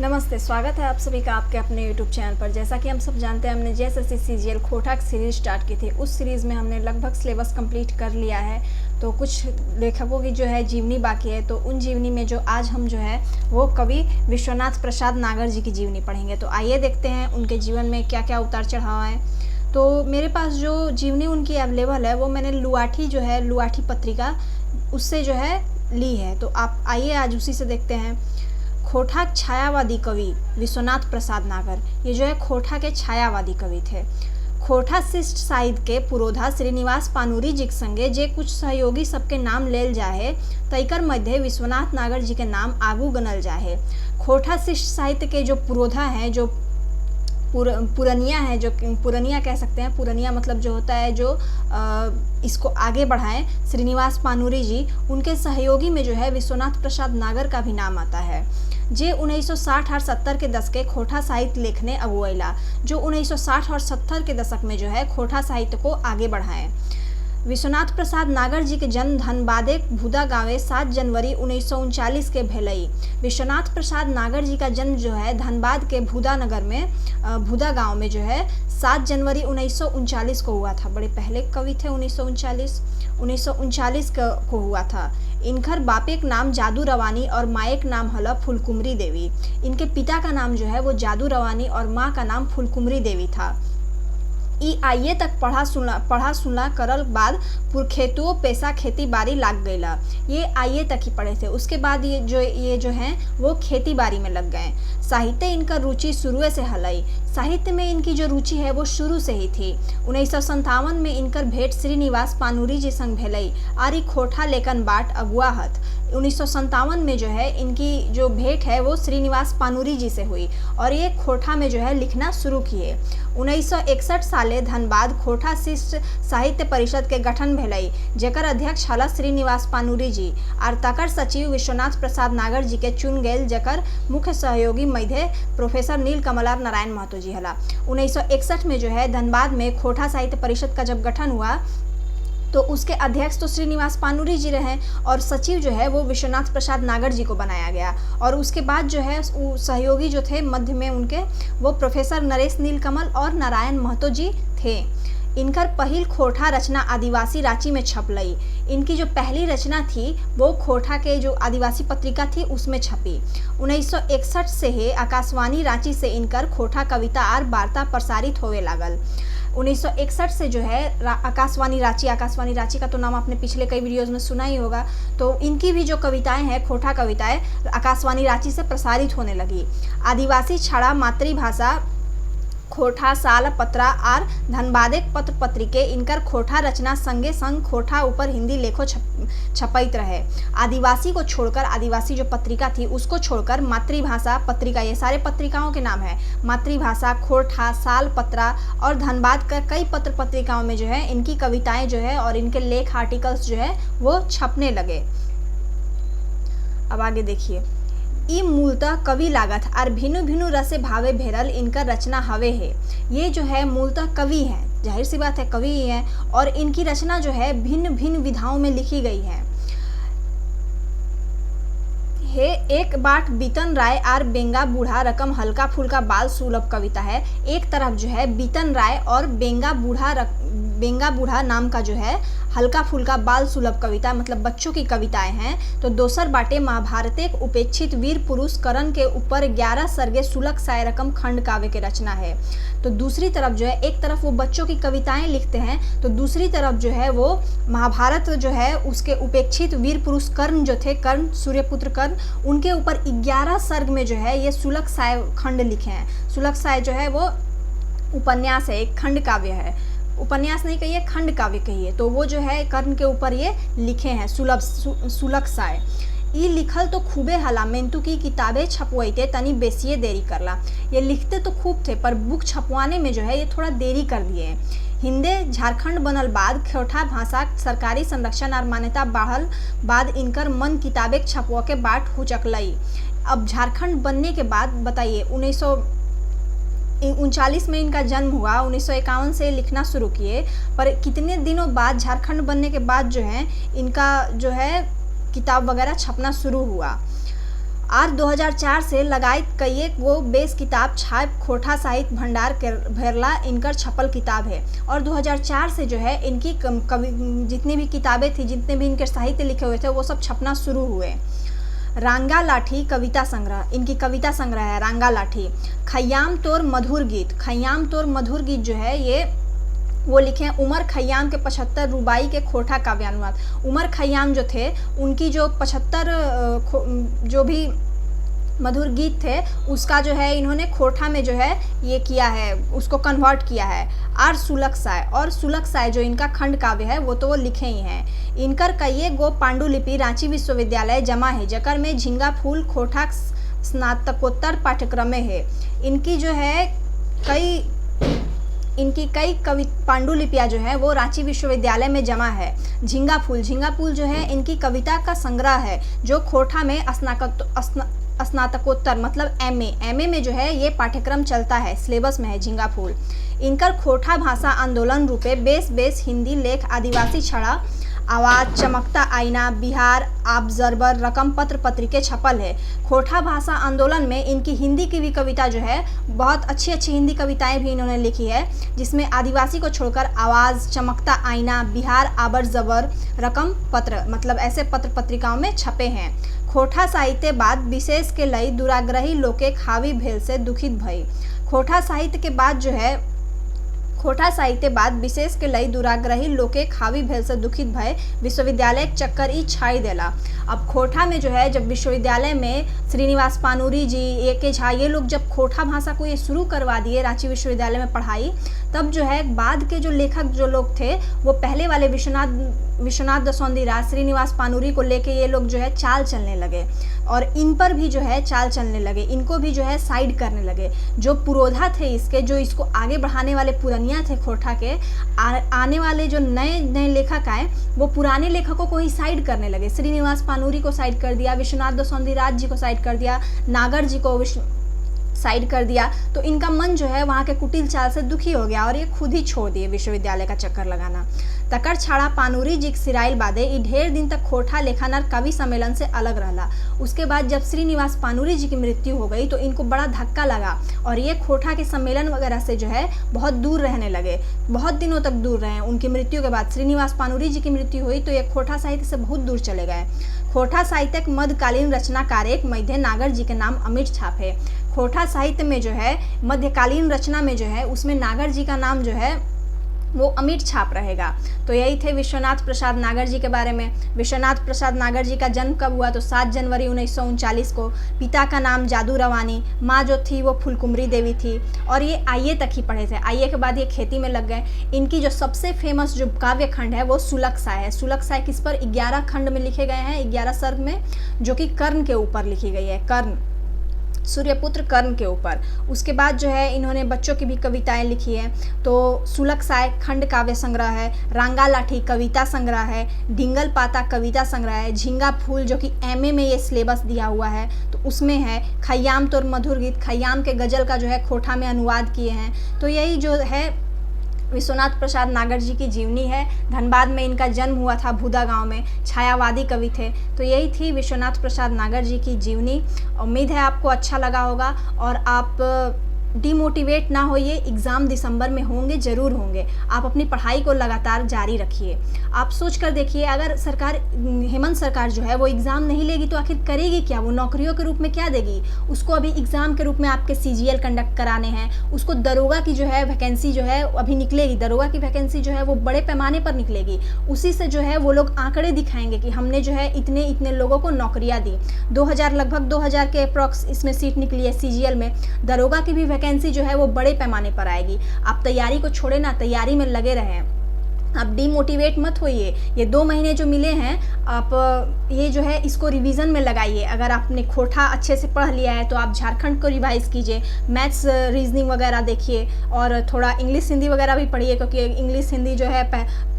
नमस्ते, स्वागत है आप सभी का आपके अपने YouTube चैनल पर। जैसा कि हम सब जानते हैं, हमने JSSC CGL खोटा सीरीज़ स्टार्ट की थी। उस सीरीज़ में हमने लगभग सिलेबस कंप्लीट कर लिया है। तो कुछ लेखकों की जो है जीवनी बाकी है। तो उन जीवनी में जो आज हम जो है वो कवि विश्वनाथ प्रसाद नागर जी की जीवनी पढ़ेंगे। तो आइए देखते हैं उनके जीवन में क्या क्या उतार चढ़ाव है। तो मेरे पास जो जीवनी उनकी अवेलेबल है वो मैंने लुआठी पत्रिका उससे जो है ली है। तो आप आइए आज उसी से देखते हैं। खोटा छायावादी कवि विश्वनाथ प्रसाद नागर, ये जो है खोटा के छायावादी कवि थे। खोटा शिष्ट साहित्य के पुरोधा श्रीनिवास पानुरी जी के संगे जे कुछ सहयोगी सबके नाम लेल जाहे तैकर मध्य विश्वनाथ नागर जी के नाम आगू गनल जाहे। खोटा शिष्ट साहित्य के जो पुरोधा हैं, जो पुरनिया है, जो पुरनिया कह सकते हैं, पुरनिया मतलब जो होता है जो इसको आगे बढ़ाएं, श्रीनिवास पानुरी जी, उनके सहयोगी में जो है विश्वनाथ प्रसाद नागर का भी नाम आता है। जे 1960 और 70 के दशक खोटा साहित्य लेखने अगुएला, जो 1960 और 70 के दशक में जो है खोटा साहित्य को आगे बढ़ाएं। विश्वनाथ प्रसाद नागर जी के जन्म धनबादे भूदा गाँवे 7 जनवरी 1939 के भेलई। विश्वनाथ प्रसाद नागर जी का जन्म जो है धनबाद के भूदा नगर में भूदा गांव में जो है 7 जनवरी 1939 को हुआ था। बड़े पहले कवि थे। 1939 को हुआ था। इनकर बापे का नाम जादू रवानी और माए का नाम हला फुलकुमरी देवी। इनके पिता का नाम जो है वो जादू रवानी और माँ का नाम फुलकुमरी देवी था। आइए तक पढ़ा सुना करल बाद पुरखेतुओं पेशा खेती बाड़ी लाग गईला। ये आइए तक ही पढ़े थे। उसके बाद ये जो हैं वो खेती बाड़ी में लग गए। साहित्य इनका रुचि शुरू से हलई। साहित्य में इनकी जो रुचि है वो शुरू से ही थी। 1957 में इनकर भेंट श्रीनिवास पानुरी जी संग भेलई। आरी खोटा लेकन बाट अगुआहत। 1957 में जो है इनकी जो भेंट है वो श्रीनिवास पानुरी जी से हुई और ये खोटा में जो है लिखना शुरू किए। 1961 साले धनबाद खोटा शिष्ट साहित्य परिषद के गठन भेलई, जेकर अध्यक्ष हला श्रीनिवास पानुरी जी और तकर सचिव विश्वनाथ प्रसाद नागर जी के चुन गए, जेकर मुख्य सहयोगी मध्य प्रोफेसर नीलकमला नारायण महतो जी हला। 1961 में जो है धनबाद में खोटा साहित्य परिषद का जब गठन हुआ तो उसके अध्यक्ष तो श्रीनिवास पानुरी जी रहे और सचिव जो है वो विश्वनाथ प्रसाद नागर जी को बनाया गया। और उसके बाद जो है सहयोगी जो थे मध्य में उनके वो प्रोफेसर नरेश नीलकमल और नारायण महतो जी थे। इनकर पहिल खोटा रचना आदिवासी रांची में छपलई। इनकी जो पहली रचना थी वो खोटा के जो आदिवासी पत्रिका थी उसमें छपी। 1961 से ही आकाशवाणी रांची से इनकर खोटा कविता और वार्ता प्रसारित होवे लागल। 1961 से जो है आकाशवाणी रांची का तो नाम आपने पिछले कई वीडियोज़ में सुना ही होगा। तो इनकी भी जो कविताएं हैं, खोटा कविताएं, आकाशवाणी रांची से प्रसारित होने लगी। आदिवासी छड़ा मातृभाषा खोटा साल पत्रा और धनबादे पत्र पत्रिके इनकर खोटा रचना संगे संग खोटा ऊपर हिंदी लेखो छपैत रहे। आदिवासी को छोड़कर, आदिवासी जो पत्रिका थी उसको छोड़कर मातृभाषा पत्रिका, ये सारे पत्रिकाओं के नाम है, मातृभाषा, खोटा, साल पत्रा और धनबाद का कई पत्र पत्रिकाओं में जो है इनकी कविताएं जो है और इनके लेख आर्टिकल्स जो है वो छपने लगे। अब आगे देखिए। ई मूलतः कवि लागत और भिन्न भिन्न रसे भावे भेरल इनका रचना हवे है। ये जो है मूलतः कवि है, जाहिर सी बात है कवि ही है और इनकी रचना जो है भिन्न भिन्न विधाओं में लिखी गई है। एक बाट बीतन राय और बेंगा बूढ़ा रकम हल्का फुल्का बाल सुलभ कविता है। एक तरफ जो है बीतन राय और बेंगा बूढ़ा नाम का जो है हल्का फुल्का बाल सुलभ कविता मतलब बच्चों की कविताएं हैं। तो दोसर बाटे महाभारत उपेक्षित वीर पुरुष करण के ऊपर 11 सर्गे सुलभ साय रकम खंड काव्य के रचना है। तो दूसरी तरफ जो है, एक तरफ वो बच्चों की कविताएं लिखते हैं तो दूसरी तरफ जो है वो महाभारत जो है उसके उपेक्षित वीर पुरुष कर्ण जो थे, कर्ण, सूर्यपुत्र कर्ण, उनके ऊपर 11 सर्ग में जो है ये सुलभ साय खंड लिखे हैं। सुलभ साय जो है वो उपन्यास है, एक खंड काव्य है, उपन्यास नहीं कहिए, खंड काव्य कहिए। तो वो जो है कर्ण के ऊपर ये लिखे हैं सुलभ साय। ई लिखल तो खूबे हला मेंतु की किताबें छपवाते तनी बेसिए देरी करला। ये लिखते तो खूब थे पर बुक छपवाने में जो है ये थोड़ा देरी कर दिए। हिंदे झारखंड बनल बाद खोटा भाषा सरकारी संरक्षण और मान्यता बढ़ल बाद इनकर मन किताबें छपवा के बाट हो चकलई। अब झारखंड बनने के बाद बताइए 1939 में इनका जन्म हुआ, 1951 से लिखना शुरू किए, पर कितने दिनों बाद झारखंड बनने के बाद जो है इनका जो है किताब वगैरह छपना शुरू हुआ। और 2004 से लगायत कई वो बेस किताब छाप खोटा साहित्य भंडार के भेरला इनकर छपल किताब है। और 2004 से जो है इनकी जितनी भी किताबें थी, जितने भी इनके साहित्य लिखे हुए थे वो सब छपना शुरू हुए। रांगा लाठी कविता संग्रह, इनकी कविता संग्रह है रांगा लाठी। खयाम तोर मधुर गीत, खयाम तोर मधुर गीत जो है ये वो लिखे हैं उमर खयाम के 75 रुबाई के खोटा काव्यानुवाद। उमर खयाम जो थे उनकी जो 75 जो भी मधुर गीत थे उसका जो है इन्होंने खोटा में जो है ये किया है, उसको कन्वर्ट किया है। और सुलक साय जो इनका खंड काव्य है वो तो वो लिखे ही हैं। इनकर कई गो पांडुलिपि रांची विश्वविद्यालय जमा है, जकर में झींगा फूल खोटा स्नातकोत्तर पाठ्यक्रम में है। इनकी जो है कई कवि पांडुलिपियाँ जो है वो रांची विश्वविद्यालय में जमा है। झींगा फूल जो है इनकी कविता का संग्रह है जो खोटा में स्नातकोत्तर मतलब एमए में जो है ये पाठ्यक्रम चलता है, सिलेबस में है झींगा फूल। इनकर खोटा भाषा आंदोलन रूपे बेस हिंदी लेख आदिवासी छड़ा आवाज़ चमकता आईना बिहार ऑब्जर्वर रकम पत्र पत्रिके छपल है। खोटा भाषा आंदोलन में इनकी हिंदी की भी कविता जो है बहुत अच्छी हिंदी कविताएं भी इन्होंने लिखी है, जिसमें आदिवासी को छोड़कर आवाज़ चमकता आईना बिहार ऑब्जर्वर रकम पत्र मतलब ऐसे पत्र पत्रिकाओं में छपे हैं। खोटा साहित्य बाद विशेष के लई दुराग्रही लोके खावी भेल से दुखित भई। खोटा साहित्य बाद विशेष के लई दुराग्रही लोके खावी भेल से दुखित भय विश्वविद्यालय चक्कर ई छाई देला। अब खोटा में जो है जब विश्वविद्यालय में श्रीनिवास पानूरी जी ए.के. झा ये लोग जब खोटा भाषा को ये शुरू करवा दिए रांची विश्वविद्यालय में पढ़ाई, तब जो है बाद के जो लेखक जो लोग थे वो पहले वाले विश्वनाथ दसौंधीराज श्रीनिवास पानूरी को लेके ये लोग जो है चाल चलने लगे और इन पर भी जो है चाल चलने लगे, इनको भी जो है साइड करने लगे। जो पुरोधा थे इसके, जो इसको आगे बढ़ाने वाले पुरनिया थे खोटा के, आने वाले जो नए लेखक आए वो पुराने लेखकों को ही साइड करने लगे। श्रीनिवास पानूरी को साइड कर दिया, विश्वनाथ दसौंधीराज जी को साइड कर दिया, नागर जी को साइड कर दिया। तो इनका मन जो है वहाँ के कुटिल चाल से दुखी हो गया और ये खुद ही छोड़ दिए विश्वविद्यालय का चक्कर लगाना। तकर छाड़ा पानूरी जी सिराइल बादे ई ढेर दिन तक खोटा लेखन और कवि सम्मेलन से अलग रहला। उसके बाद जब श्रीनिवास पानूरी जी की मृत्यु हो गई तो इनको बड़ा धक्का लगा और ये खोटा के सम्मेलन वगैरह से जो है बहुत दूर रहने लगे, बहुत दिनों तक दूर रहे। उनकी मृत्यु के बाद श्रीनिवास पानूरी जी की मृत्यु हुई तो ये खोटा साहित्य से बहुत दूर चले गए। खोटा साहित्य मध्यकालीन रचनाकार एक मध्य नागर जी के नाम अमिट छाप है। खोटा साहित्य में जो है मध्यकालीन रचना में जो है उसमें नागर जी का नाम जो है वो अमिट छाप रहेगा। तो यही थे विश्वनाथ प्रसाद नागर जी के बारे में। विश्वनाथ प्रसाद नागर जी का जन्म कब हुआ तो 7 जनवरी 1939 को। पिता का नाम जादू रवानी, माँ जो थी वो फुलकुमरी देवी थी और ये आईए तक ही पढ़े थे। आईए के बाद ये खेती में लग गए। इनकी जो सबसे फेमस जो काव्य खंड है वो सुलक साय है। सुलक साय किस पर 11 खंड में लिखे गए हैं, 11 सर्ग में, जो कि कर्ण के ऊपर लिखी गई है, कर्ण सूर्यपुत्र कर्ण के ऊपर। उसके बाद जो है इन्होंने बच्चों की भी कविताएं लिखी हैं। तो सुलक साय खंड काव्य संग्रह है, रांगा लाठी कविता संग्रह है, ढिंगल पाता कविता संग्रह है, झींगा फूल जो कि एमए में ये सिलेबस दिया हुआ है तो उसमें है, खयाम तोर मधुर गीत, खयाम के गजल का जो है खोटा में अनुवाद किए हैं। तो यही जो है विश्वनाथ प्रसाद नागर जी की जीवनी है। धनबाद में इनका जन्म हुआ था, भूदा गांव में, छायावादी कवि थे। तो यही थी विश्वनाथ प्रसाद नागर जी की जीवनी। उम्मीद है आपको अच्छा लगा होगा और आप डिमोटिवेट ना होइए। एग्ज़ाम दिसंबर में होंगे, ज़रूर होंगे। आप अपनी पढ़ाई को लगातार जारी रखिए। आप सोच कर देखिए, अगर सरकार, हेमंत सरकार जो है वो एग्ज़ाम नहीं लेगी तो आखिर करेगी क्या? वो नौकरियों के रूप में क्या देगी? उसको अभी एग्ज़ाम के रूप में आपके CGL कंडक्ट कराने हैं। उसको दरोगा की जो है वैकेंसी जो है अभी निकलेगी, दरोगा की वैकेंसी जो है वो बड़े पैमाने पर निकलेगी। उसी से जो है वो लोग आंकड़े दिखाएंगे कि हमने जो है इतने लोगों को नौकरियाँ दी। 2000 लगभग 2000 के अप्रॉक्स इसमें सीट निकली है CGL में। दरोगा की भी वैकेंसी जो है वो बड़े पैमाने पर आएगी। आप तैयारी को छोड़े ना, तैयारी में लगे रहें। आप डीमोटिवेट मत होइए। ये 2 महीने जो मिले हैं आप ये जो है इसको रिवीजन में लगाइए। अगर आपने खोटा अच्छे से पढ़ लिया है तो आप झारखंड को रिवाइज कीजिए, मैथ्स रीजनिंग वगैरह देखिए और थोड़ा इंग्लिश हिंदी वगैरह भी पढ़िए, क्योंकि इंग्लिश हिंदी जो है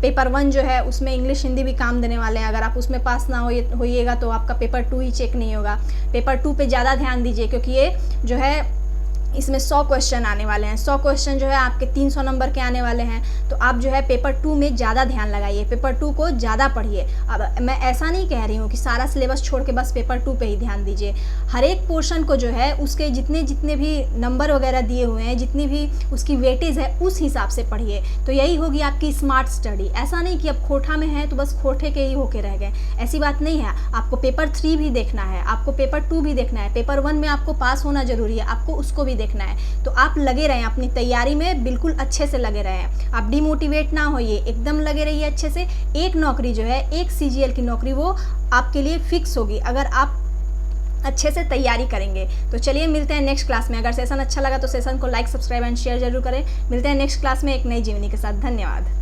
पेपर 1 जो है उसमें इंग्लिश हिंदी भी काम देने वाले हैं। अगर आप उसमें पास ना होइएगा तो आपका पेपर 2 ही चेक नहीं होगा। पेपर 2 पे ज़्यादा ध्यान दीजिए, क्योंकि ये जो है इसमें 100 क्वेश्चन आने वाले हैं। 100 क्वेश्चन जो है आपके 300 नंबर के आने वाले हैं। तो आप जो है पेपर 2 में ज़्यादा ध्यान लगाइए, पेपर 2 को ज़्यादा पढ़िए। अब मैं ऐसा नहीं कह रही हूँ कि सारा सिलेबस छोड़ के बस पेपर 2 पे ही ध्यान दीजिए। हर एक पोर्शन को जो है उसके जितने भी नंबर वगैरह दिए हुए हैं, जितनी भी उसकी वेटेज है, उस हिसाब से पढ़िए। तो यही होगी आपकी स्मार्ट स्टडी। ऐसा नहीं कि अब खोटा में है तो बस खोटे के ही होके रह गए, ऐसी बात नहीं है। आपको पेपर 3 भी देखना है, आपको पेपर 2 भी देखना है, पेपर 1 में आपको पास होना जरूरी है, आपको उसको भी देखना है। तो आप लगे रहें अपनी तैयारी में, बिल्कुल अच्छे से लगे रहें। आप डिमोटिवेट ना होइए, एकदम लगे रहिए अच्छे से। एक नौकरी जो है, एक CGL की नौकरी, वो आपके लिए फिक्स होगी अगर आप अच्छे से तैयारी करेंगे। तो चलिए मिलते हैं नेक्स्ट क्लास में। अगर सेशन अच्छा लगा तो सेशन को लाइक, सब्सक्राइब एंड शेयर जरूर करें। मिलते हैं नेक्स्ट क्लास में एक नई जीवनी के साथ। धन्यवाद।